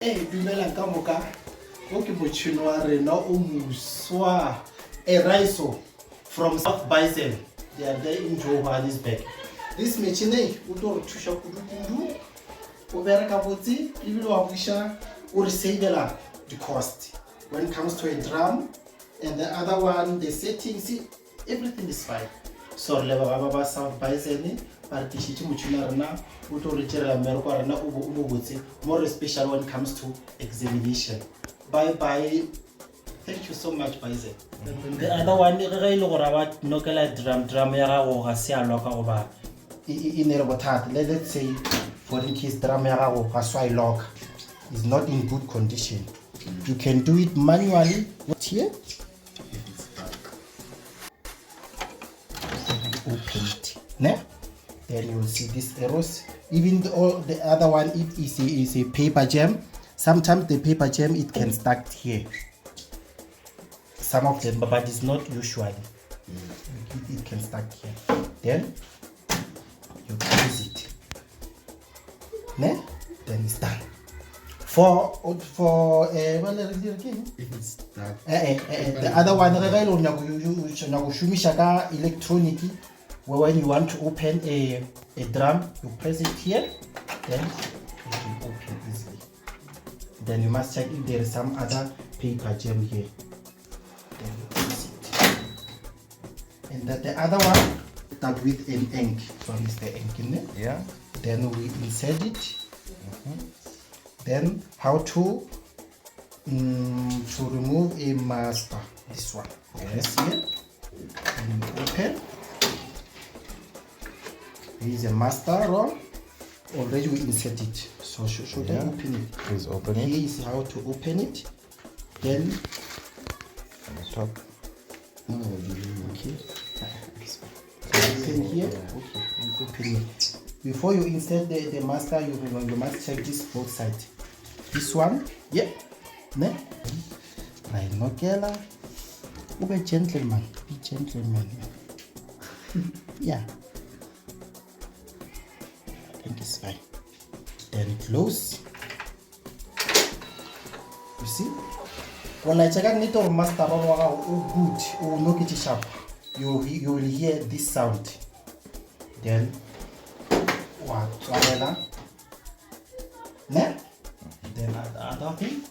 Dumelang ka moka o ke motšhino wa rena o moswa Riso from South Bison. They are there in Johannesburg. This machine o tlo re thuša kudu o bereka botse ebile wa buša o re savela the cost when it comes to a drum, and the other one, the settings, everything is fine. So le ba South Bison ba re tlišitše motšhino wa rena o tlo re tšerela mmereko wa rena o bo botse, more especially when it comes to examination. Bye bye. Thank you so much, Bison. The other one, re ile gore ba nokela drum ya gago ga se a loka go ba in a bothata. Let's say for in case drum ya gago ga swa lock is not in good condition. You can do it manually. What here? Open it. Ne? Then you will see these arrows. Even the other one, it is a paper jam. Sometimes the paper jam it can stuck here. Some of them, but it's not usually. It can stuck here. Then you close it. Ne? Then it's done. For well, if it's stuck. The other one, electronic. When you want to open a drum, you press it here, then it will open easily. Then you must check if there is some other paper jam here. Then you press it. And the other one, start with an ink. So it's the ink in it. Yeah. Then we insert it. Then how to remove a master. This one. Yes, here. And you open. Here is a master roll. Already we insert it. So should I open it? Please open it. Here is how to open it. Then on the top. Okay. Open here. Okay. You open it. Before you insert the master, you must check this both sides. This one, yeah. Ne? Right, no kela. Be gentleman. Be gentleman. Yeah. I think it's fine. Then close. You see? When I check out need to master good or no get sharp, you will hear this sound. Then what? Ne? Then the other thing.